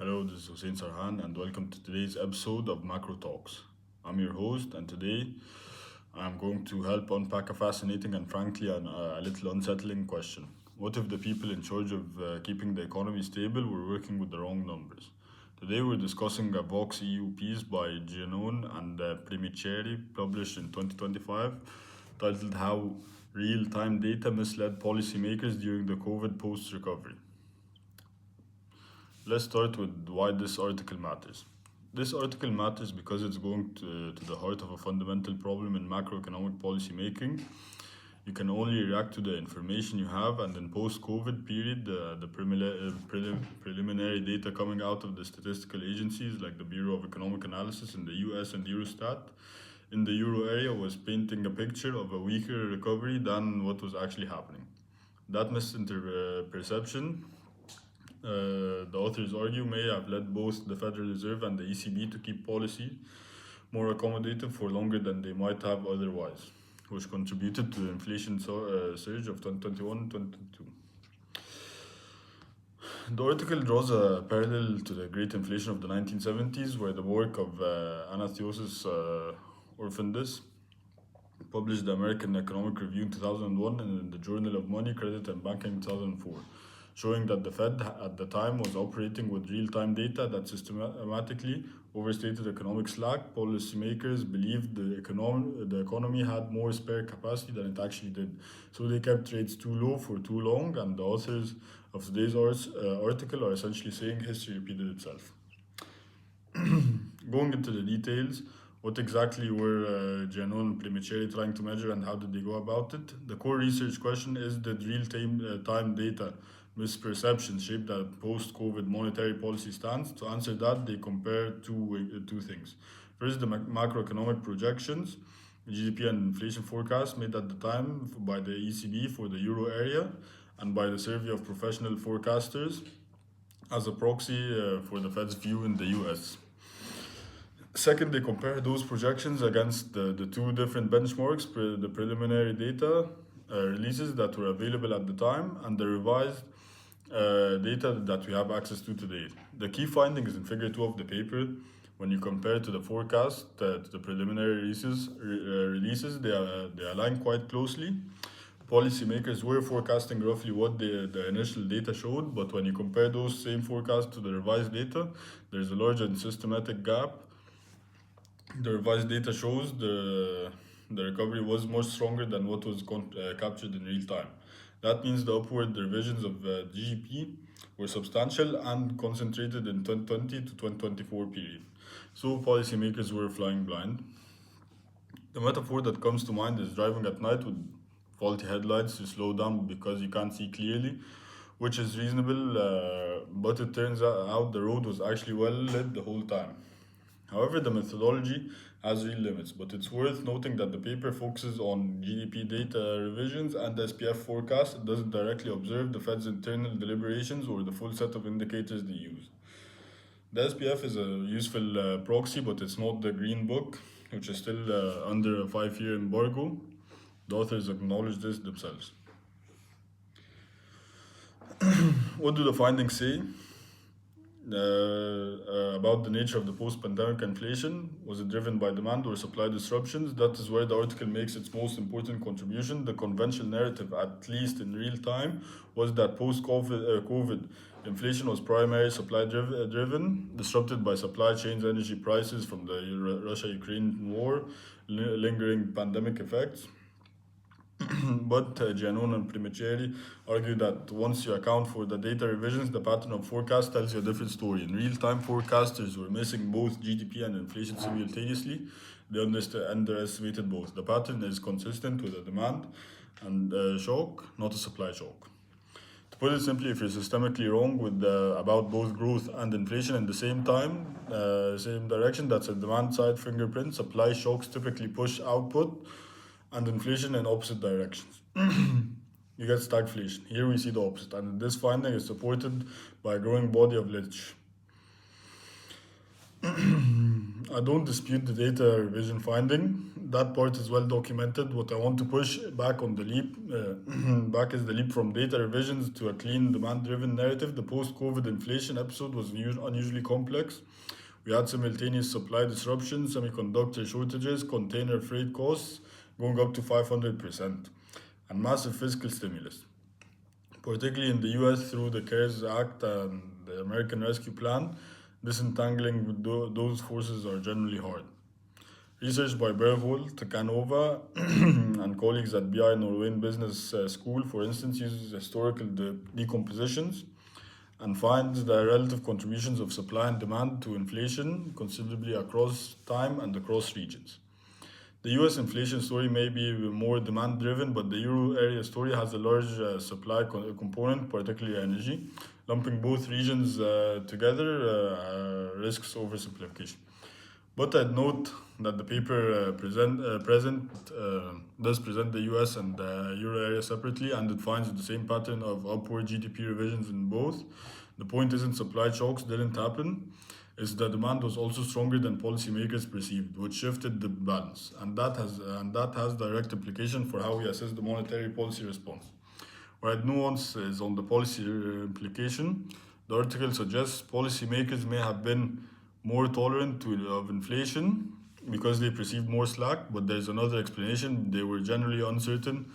Hello, this is Hussein Sarhan, and welcome to today's episode of Macro Talks. I'm your host, and today I'm going to help unpack a fascinating and frankly a little unsettling question. What if the people in charge of keeping the economy stable were working with the wrong numbers? Today we're discussing a Vox EU piece by Giannone and Primiceri, published in 2025, titled How Real-Time Data Misled Policymakers During the COVID Post-Recovery. Let's start with why this article matters. This article matters because it's going to the heart of a fundamental problem in macroeconomic policy making. You can only react to the information you have, and in post-COVID period, preliminary data coming out of the statistical agencies like the Bureau of Economic Analysis in the US and Eurostat in the euro area was painting a picture of a weaker recovery than what was actually happening. That misperception, the authors argue, may have led both the Federal Reserve and the ECB to keep policy more accommodative for longer than they might have otherwise, which contributed to the inflation surge of 2021-2022. The article draws a parallel to the Great Inflation of the 1970s, where the work of Anastasios Orphandis published the American Economic Review in 2001 and in the Journal of Money, Credit and Banking in 2004, showing that the Fed at the time was operating with real-time data that systematically overstated economic slack. Policymakers believed the economy had more spare capacity than it actually did, so they kept rates too low for too long, and the authors of today's article are essentially saying history repeated itself. Going into the details, what exactly were Giannone and Primiceri trying to measure and how did they go about it? The core research question is, did real-time data misperceptions shape that post-COVID monetary policy stance? To answer that, they compare two things. First, the macroeconomic projections, GDP and inflation forecasts made at the time by the ECB for the euro area and by the survey of professional forecasters as a proxy for the Fed's view in the US. Second, they compare those projections against the two different benchmarks, the preliminary data releases that were available at the time and the revised data that we have access to today. The key findings in figure 2 of the paper, when you compare to the forecast, to the preliminary releases, they align quite closely. Policymakers were forecasting roughly what the initial data showed, but when you compare those same forecasts to the revised data, there's a large and systematic gap. The revised data shows the recovery was much stronger than what was captured in real time. That means the upward revisions of GDP were substantial and concentrated in 2020 to 2024 period. So policymakers were flying blind. The metaphor that comes to mind is driving at night with faulty headlights to slow down because you can't see clearly, which is reasonable, but it turns out the road was actually well lit the whole time. However, the methodology has real limits, but it's worth noting that the paper focuses on GDP data revisions and the SPF forecast. It doesn't directly observe the Fed's internal deliberations or the full set of indicators they use. The SPF is a useful proxy, but it's not the Green Book, which is still under a 5-year embargo. The authors acknowledge this themselves. What do the findings say? About the nature of the post-pandemic inflation. Was it driven by demand or supply disruptions? That is where the article makes its most important contribution. The conventional narrative, at least in real time, was that post-COVID inflation was primarily supply driven, disrupted by supply chains, energy prices from the Russia-Ukraine war, lingering pandemic effects. But Giannone and Primiceri argue that once you account for the data revisions, the pattern of forecast tells you a different story. In real-time, forecasters were missing both GDP and inflation simultaneously. They underestimated both. The pattern is consistent with a demand and shock, not a supply shock. To put it simply, if you're systemically wrong with about both growth and inflation in the same time, same direction, that's a demand-side fingerprint. Supply shocks typically push output, and inflation in opposite directions. You get stagflation. Here we see the opposite, and this finding is supported by a growing body of literature. I don't dispute the data revision finding. That part is well documented. What I want to push back on the leap, back is the leap from data revisions to a clean demand-driven narrative. The post-COVID inflation episode was unusually complex. We had simultaneous supply disruptions, semiconductor shortages, container freight costs going up to 500%, and massive fiscal stimulus, particularly in the US through the CARES Act and the American Rescue Plan. Disentangling with those forces are generally hard. Research by Bervold, Canova, and colleagues at BI Norwegian Business School, for instance, uses historical decompositions and finds the relative contributions of supply and demand to inflation considerably across time and across regions. The US inflation story may be more demand driven, but the euro area story has a large supply component, particularly energy. Lumping both regions together risks oversimplification. But I'd note that the paper does present the US and the euro area separately, and it finds the same pattern of upward GDP revisions in both. The point isn't supply shocks didn't happen, it's the demand was also stronger than policymakers perceived, which shifted the balance, and that has direct implication for how we assess the monetary policy response. Where nuance is on the policy implication, the article suggests policymakers may have been more tolerant of inflation because they perceived more slack, but there's another explanation. They were generally uncertain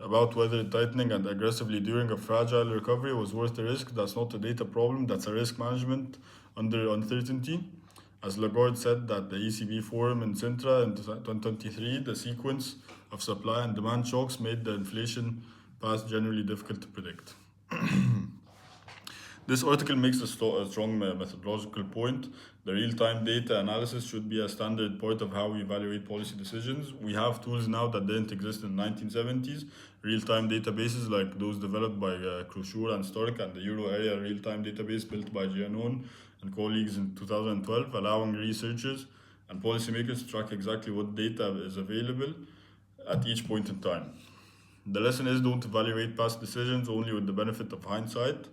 about whether tightening and aggressively during a fragile recovery was worth the risk. That's not a data problem, that's a risk management under uncertainty. As Lagarde said at the ECB forum in Sintra in 2023, the sequence of supply and demand shocks made the inflation path generally difficult to predict. This article makes a strong methodological point. The real-time data analysis should be a standard part of how we evaluate policy decisions. We have tools now that didn't exist in the 1970s. Real-time databases like those developed by Crucial and Stark, and the Euro area real-time database built by Giannone and colleagues in 2012, allowing researchers and policymakers to track exactly what data is available at each point in time. The lesson is don't evaluate past decisions only with the benefit of hindsight.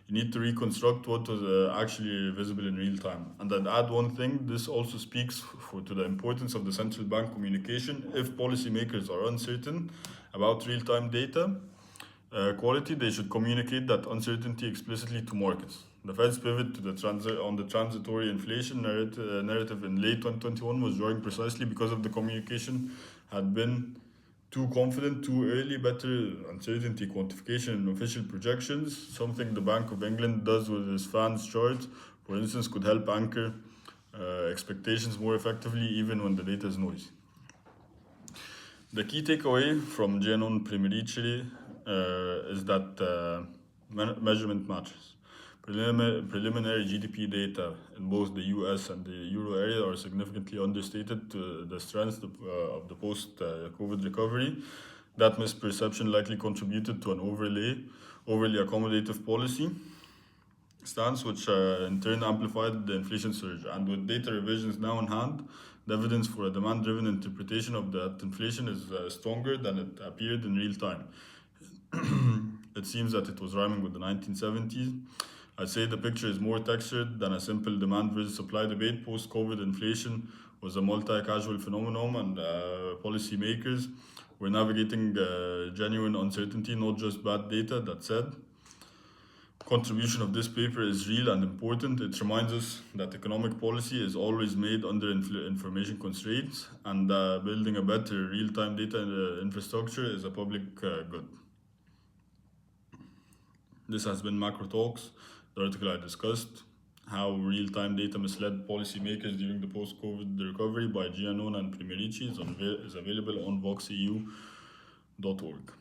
You need to reconstruct what was actually visible in real time. And I'd add one thing, this also speaks to the importance of the central bank communication. If policymakers are uncertain about real-time data quality, they should communicate that uncertainty explicitly to markets. The Fed's pivot to the transitory inflation narrative in late 2021 was drawing precisely because of the communication had been too confident, too early. Better uncertainty quantification and official projections, something the Bank of England does with its fans chart, for instance, could help anchor expectations more effectively even when the data is noisy. The key takeaway from Giannone Primerici is that measurement matters. Preliminary GDP data in both the US and the Euro area are significantly understated to the strength of the post-COVID recovery. That misperception likely contributed to an overly accommodative policy stance, which in turn amplified the inflation surge. And with data revisions now in hand, the evidence for a demand-driven interpretation of that inflation is stronger than it appeared in real time. It seems that it was rhyming with the 1970s. I'd say the picture is more textured than a simple demand versus supply debate. Post-COVID inflation was a multi-causal phenomenon, and policymakers were navigating genuine uncertainty, not just bad data. That said, contribution of this paper is real and important. It reminds us that economic policy is always made under information constraints, and building a better real-time data infrastructure is a public good. This has been Macro Talks. The article I discussed, How Real-Time Data Misled Policymakers During the Post-COVID Recovery by Giannone and Primerici is available on voxeu.org.